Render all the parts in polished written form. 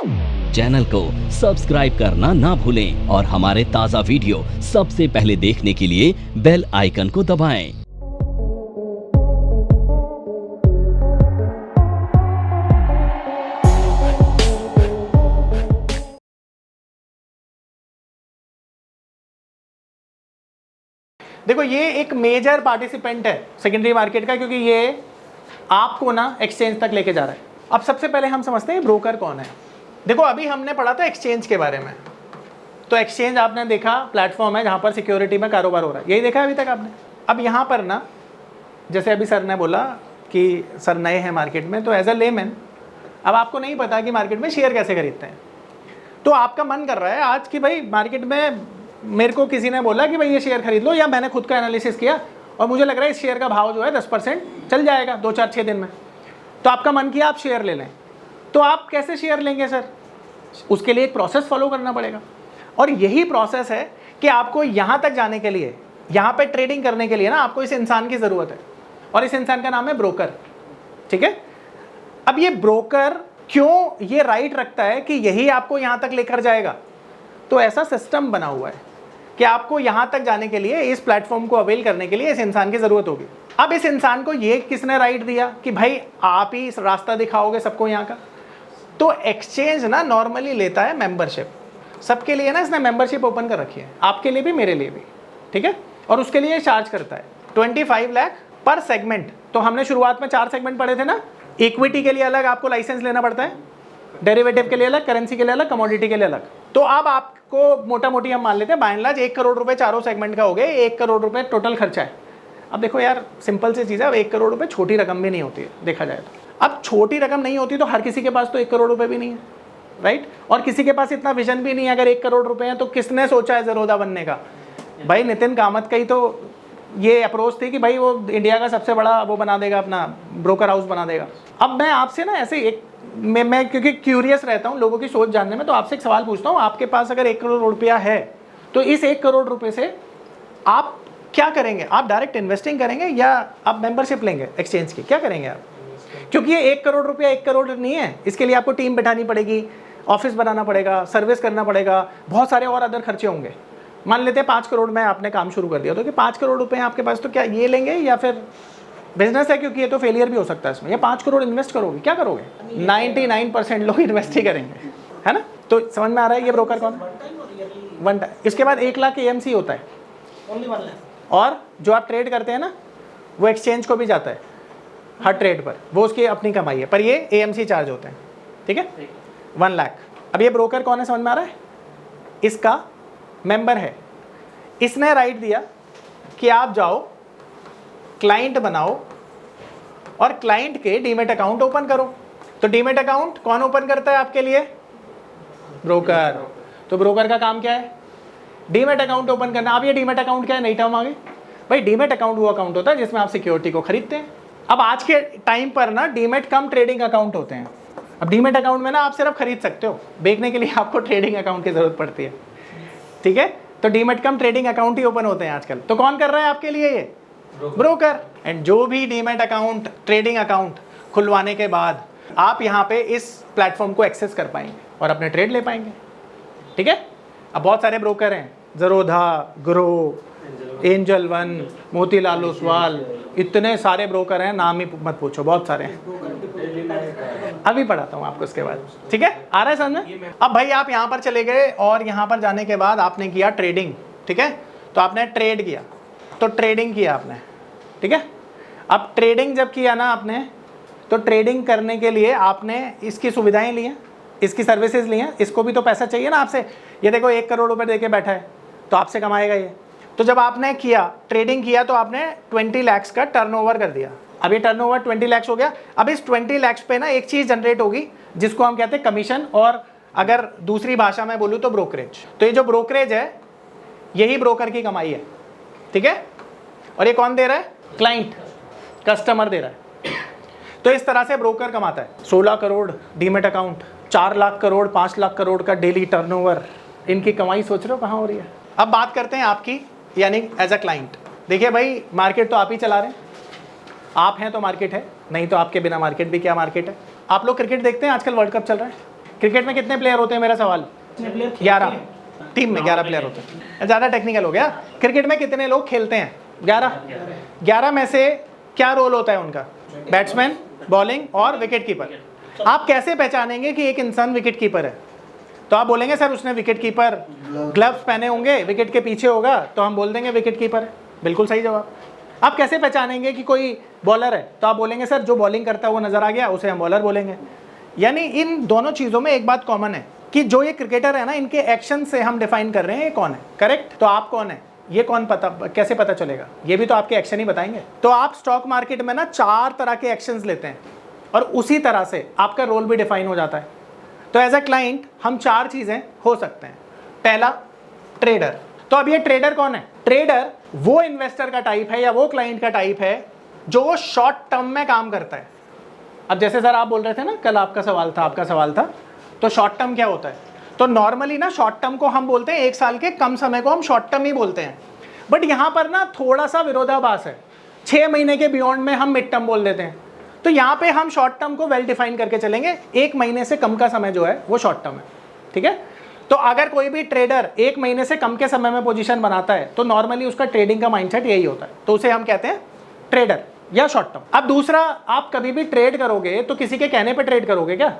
Channel को subscribe करना ना भूलें और हमारे ताज़ा वीडियो सबसे पहले देखने के लिए बेल आइकन को दबाएं। देखो ये एक मेजर पार्टिसिपेंट है सेकेंडरी मार्केट का, क्योंकि ये आपको ना एक्सचेंज तक लेके जा रहा है। अब सबसे पहले हम समझते हैं ब्रोकर कौन है। देखो अभी हमने पढ़ा था एक्सचेंज के बारे में, तो एक्सचेंज आपने देखा प्लेटफॉर्म है जहाँ पर सिक्योरिटी में कारोबार हो रहा है, यही देखा अभी तक आपने। अब यहाँ पर ना जैसे अभी सर ने बोला कि सर नए हैं मार्केट में, तो एज अ लेमैन अब आपको नहीं पता कि मार्केट में शेयर कैसे खरीदते हैं, तो आपका मन कर रहा है आज कि भाई मार्केट में मेरे को किसी ने बोला कि भाई ये शेयर खरीद लो, या मैंने खुद का एनालिसिस किया और मुझे लग रहा है इस शेयर का भाव जो है 10% चल जाएगा 2-4-6 दिन में, तो आपका मन किया आप शेयर ले लें। तो आप कैसे शेयर लेंगे सर? उसके लिए एक प्रोसेस फॉलो करना पड़ेगा, और यही प्रोसेस है कि आपको यहाँ तक जाने के लिए, यहाँ पे ट्रेडिंग करने के लिए ना आपको इस इंसान की ज़रूरत है, और इस इंसान का नाम है ब्रोकर। ठीक है, अब ये ब्रोकर क्यों ये राइट रखता है कि यही आपको यहाँ तक लेकर जाएगा? तो ऐसा सिस्टम बना हुआ है कि आपको यहाँ तक जाने के लिए, इस प्लेटफॉर्म को अवेल करने के लिए इस इंसान की ज़रूरत होगी। अब इस इंसान को ये किसने राइट दिया कि भाई आप ही रास्ता दिखाओगे सबको यहाँ का? तो एक्सचेंज ना नॉर्मली लेता है मेंबरशिप, सबके लिए ना इसने मेंबरशिप ओपन कर रखी है, आपके लिए भी मेरे लिए भी, ठीक है, और उसके लिए चार्ज करता है 25 लाख पर सेगमेंट। तो हमने शुरुआत में 4 सेगमेंट पढ़े थे ना, इक्विटी के लिए अलग आपको लाइसेंस लेना पड़ता है, डेरिवेटिव के लिए अलग, करेंसी के लिए अलग, कमोडिटी के लिए अलग। तो अब आपको मोटा मोटी हम मान लेते हैं बाय एंड लार्ज 1 करोड़ रुपए चारों सेगमेंट का हो गए, 1 करोड़ रुपए टोटल खर्चा है। अब देखो यार सिंपल सी चीज़ है, अब 1 करोड़ रुपए छोटी रकम भी नहीं होती है देखा जाए तो। अब छोटी रकम नहीं होती तो हर किसी के पास तो 1 करोड़ रुपए भी नहीं है, राइट, और किसी के पास इतना विजन भी नहीं है। अगर 1 करोड़ रुपए हैं तो किसने सोचा है ज़रोधा बनने का? भाई नितिन कामत का ही तो ये अप्रोच थी कि भाई वो इंडिया का सबसे बड़ा वो बना देगा, अपना ब्रोकर हाउस बना देगा। अब मैं आपसे ना ऐसे एक मैं क्योंकि क्यूरियस रहता हूँ लोगों की सोच जानने में, तो आपसे एक सवाल पूछता हूँ, आपके पास अगर 1 करोड़ रुपया है तो इस 1 करोड़ रुपए से आप क्या करेंगे? आप डायरेक्ट इन्वेस्टिंग करेंगे या आप मेंबरशिप लेंगे एक्सचेंज की? क्या करेंगे आप? क्योंकि ये 1 करोड़ रुपया 1 करोड़ नहीं है, इसके लिए आपको टीम बैठानी पड़ेगी, ऑफिस बनाना पड़ेगा, सर्विस करना पड़ेगा, बहुत सारे और अदर खर्चे होंगे। मान लेते हैं 5 करोड़ में आपने काम शुरू कर दिया, तो कि 5 करोड़ रुपए आपके पास, तो क्या ये लेंगे या फिर बिजनेस है, क्योंकि ये तो फेलियर भी हो सकता है इसमें, या 5 करोड़ इन्वेस्ट करोगे? क्या करोगे? 99% लोग इन्वेस्ट ही करेंगे, है ना? तो समझ में आ रहा है ये ब्रोकर कौन है? One time. इसके बाद 1 लाख AMC होता है, और जो आप ट्रेड करते हैं ना वो एक्सचेंज को भी जाता है हर ट्रेड पर, वो उसकी अपनी कमाई है, पर ये AMC चार्ज होते हैं, ठीक है, 1 लाख। अब ये ब्रोकर कौन है समझ में आ रहा है? इसका मेंबर है, इसने राइट दिया कि आप जाओ क्लाइंट बनाओ और क्लाइंट के डीमेट अकाउंट ओपन करो। तो डीमेट अकाउंट कौन ओपन करता है आपके लिए? ब्रोकर। तो ब्रोकर का काम क्या है? डीमेट अकाउंट ओपन करना। अब ये डीमेट अकाउंट क्या है? नई टर्म आ गई भाई। डीमेट अकाउंट वो अकाउंट होता है जिसमें आप सिक्योरिटी को खरीदते हैं। अब आज के टाइम पर ना डीमेट कम ट्रेडिंग अकाउंट होते हैं। अब डीमेट अकाउंट में ना आप सिर्फ खरीद सकते हो, बेचने के लिए आपको ट्रेडिंग अकाउंट की जरूरत पड़ती है, ठीक है। तो डीमेट कम ट्रेडिंग अकाउंट ही ओपन होते हैं आजकल। तो कौन कर रहा है आपके लिए? ये ब्रोकर। एंड जो भी डीमेट अकाउंट, ट्रेडिंग अकाउंट खुलवाने के बाद आप यहाँ पे इस प्लेटफॉर्म को एक्सेस कर पाएंगे और अपने ट्रेड ले पाएंगे, ठीक है। अब बहुत सारे ब्रोकर हैं, Zerodha, Groww, Angel One, Motilal Oswal, इतने सारे ब्रोकर हैं, नाम ही मत पूछो, बहुत सारे हैं। अभी पढ़ाता हूँ आपको इसके बाद, ठीक है। आ रहा है समझ में? अब भाई आप यहाँ पर चले गए और यहाँ पर जाने के बाद आपने किया ट्रेडिंग, ठीक है। तो आपने ट्रेड किया, तो ट्रेडिंग किया आपने, ठीक है। अब ट्रेडिंग जब किया ना आपने, तो ट्रेडिंग करने के लिए आपने इसकी सुविधाएं ली हैं, इसकी सर्विसेज ली हैं, इसको भी तो पैसा चाहिए ना आपसे। ये देखो 1 करोड़ रुपए देके बैठा है, तो आपसे कमाएगा ये। तो जब आपने किया, ट्रेडिंग किया, तो आपने 20 लाख का टर्नओवर कर दिया। अब ये टर्नओवर 20 लाख हो गया। अब इस 20 लाख पे ना एक चीज़ जनरेट होगी जिसको हम कहते हैं कमीशन, और अगर दूसरी भाषा में बोलूँ तो ब्रोकरेज। तो ये जो ब्रोकरेज है यही ब्रोकर की कमाई है, ठीक है। और ये कौन दे रहा है? क्लाइंट, कस्टमर दे रहा है। तो इस तरह से ब्रोकर कमाता है। 16 करोड़ डीमेट अकाउंट, 4 लाख करोड़, 5 लाख करोड़ का डेली टर्नओवर, इनकी कमाई सोच रहे हो कहाँ हो रही है। अब बात करते हैं आपकी, यानी एज अ क्लाइंट। देखिए भाई, मार्केट तो आप ही चला रहे हैं, आप हैं तो मार्केट है, नहीं तो आपके बिना मार्केट भी क्या मार्केट है। आप लोग क्रिकेट देखते हैं, आजकल वर्ल्ड कप चल रहा है, क्रिकेट में कितने प्लेयर होते हैं, मेरा सवाल? 11। टीम में 11 प्लेयर होते हैं। ज़्यादा टेक्निकल हो गया। क्रिकेट में कितने लोग खेलते हैं? 11 में से क्या रोल होता है उनका? बैट्समैन, बॉलिंग और विकेट कीपर। आप कैसे पहचानेंगे कि एक इंसान विकेट कीपर है? तो आप बोलेंगे सर उसने विकेट कीपर ग्लव्स पहने होंगे, विकेट के पीछे होगा, तो हम बोल देंगे विकेट कीपर है। बिल्कुल सही जवाब। आप कैसे पहचानेंगे कि कोई बॉलर है? तो आप बोलेंगे सर जो बॉलिंग करता है वो नजर आ गया, उसे हम बॉलर बोलेंगे। यानी इन दोनों चीज़ों में एक बात कॉमन है कि जो ये क्रिकेटर है ना, इनके एक्शन से हम डिफाइन कर रहे हैं ये कौन है। करेक्ट? तो आप कौन है ये कौन कैसे पता चलेगा? ये भी तो आपके एक्शन ही बताएंगे। तो आप स्टॉक मार्केट में ना 4 तरह के एक्शंस लेते हैं और उसी तरह से आपका रोल भी डिफाइन हो जाता है। तो एज अ क्लाइंट हम 4 चीज़ें हो सकते हैं। पहला, ट्रेडर। तो अब ये ट्रेडर कौन है? ट्रेडर वो इन्वेस्टर का टाइप है या वो क्लाइंट का टाइप है जो वो शॉर्ट टर्म में काम करता है। अब जैसे सर आप बोल रहे थे ना, कल आपका सवाल था, तो शॉर्ट टर्म क्या होता है? तो नॉर्मली ना शॉर्ट टर्म को हम बोलते हैं 1 साल के कम समय को हम शॉर्ट टर्म ही बोलते हैं। बट यहाँ पर ना थोड़ा सा विरोधाभास है। 6 महीने के बियॉन्ड में हम मिड टर्म बोल देते हैं। तो यहाँ पे हम शॉर्ट टर्म को वेल डिफाइन करके चलेंगे। 1 महीने से कम का समय जो है वो शॉर्ट टर्म है। ठीक है? तो अगर कोई भी ट्रेडर 1 महीने से कम के समय में पोजीशन बनाता है तो नॉर्मली उसका ट्रेडिंग का माइंडसेट यही होता है, तो उसे हम कहते हैं ट्रेडर या शॉर्ट टर्म। अब दूसरा, आप कभी भी ट्रेड करोगे तो किसी के कहने पे ट्रेड करोगे क्या?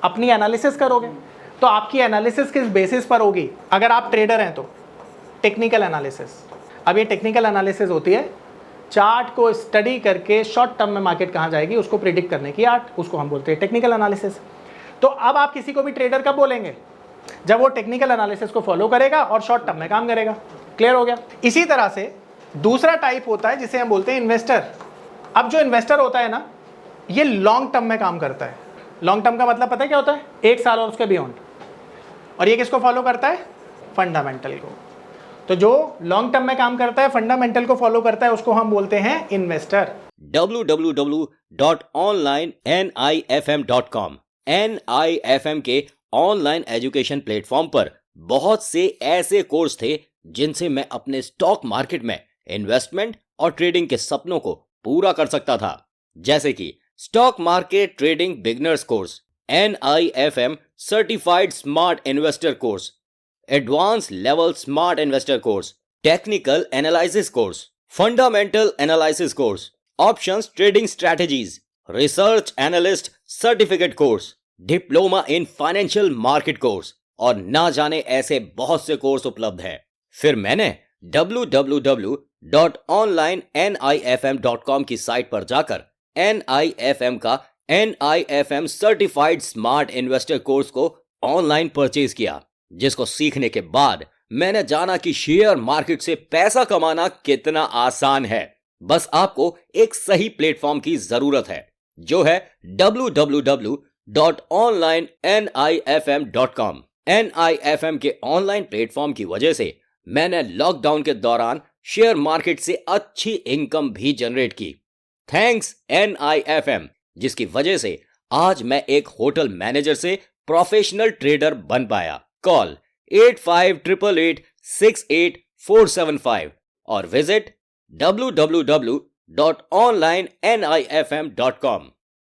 अपनी एनालिसिस करोगे। तो आपकी एनालिसिस किस बेसिस पर होगी अगर आप ट्रेडर हैं? तो टेक्निकल एनालिसिस। अब ये टेक्निकल एनालिसिस होती है चार्ट को स्टडी करके शॉर्ट टर्म में मार्केट कहाँ जाएगी उसको प्रिडिक्ट करने की आर्ट, उसको हम बोलते हैं टेक्निकल एनालिसिस। तो अब आप किसी को भी ट्रेडर कब बोलेंगे? जब वो टेक्निकल एनालिसिस को फॉलो करेगा और शॉर्ट टर्म में काम करेगा। क्लियर हो गया? इसी तरह से दूसरा टाइप होता है जिसे हम बोलते हैं इन्वेस्टर। अब जो इन्वेस्टर होता है ना, ये लॉन्ग टर्म में काम करता है। लॉन्ग टर्म का मतलब पता है क्या होता है? 1 साल और उसके बियॉन्ड। और ये किसको फॉलो करता है? फंडामेंटल को। तो जो लॉन्ग टर्म में काम करता है, फंडामेंटल को फॉलो करता है, उसको हम बोलते हैं इन्वेस्टर। www.onlinenifm.com NIFM के ऑनलाइन एजुकेशन प्लेटफॉर्म पर बहुत से ऐसे कोर्स थे जिनसे मैं अपने स्टॉक मार्केट में इन्वेस्टमेंट और ट्रेडिंग के सपनों को पूरा कर सकता था। जैसे कि stock market trading beginners course, NIFM certified smart investor course, advance level smart investor course, technical analysis course, fundamental analysis course, options trading strategies, research analyst certificate course, diploma in financial market course और ना जाने ऐसे बहुत से course उपलब्ध हैं। फिर मैंने www.onlinenifm.com की साइट पर जाकर NIFM का NIFM certified smart investor course को ऑनलाइन परचेज किया, जिसको सीखने के बाद मैंने जाना कि शेयर मार्केट से पैसा कमाना कितना आसान है। बस आपको एक सही प्लेटफॉर्म की जरूरत है, जो है www.onlinenifm.com। NIFM के ऑनलाइन प्लेटफॉर्म की वजह से मैंने लॉकडाउन के दौरान शेयर मार्केट से अच्छी इनकम भी जनरेट की। थैंक्स NIFM, जिसकी वजह से आज मैं एक होटल मैनेजर से प्रोफेशनल ट्रेडर बन पाया। कॉल 8588688475 और विजिट www.onlinenifm.com।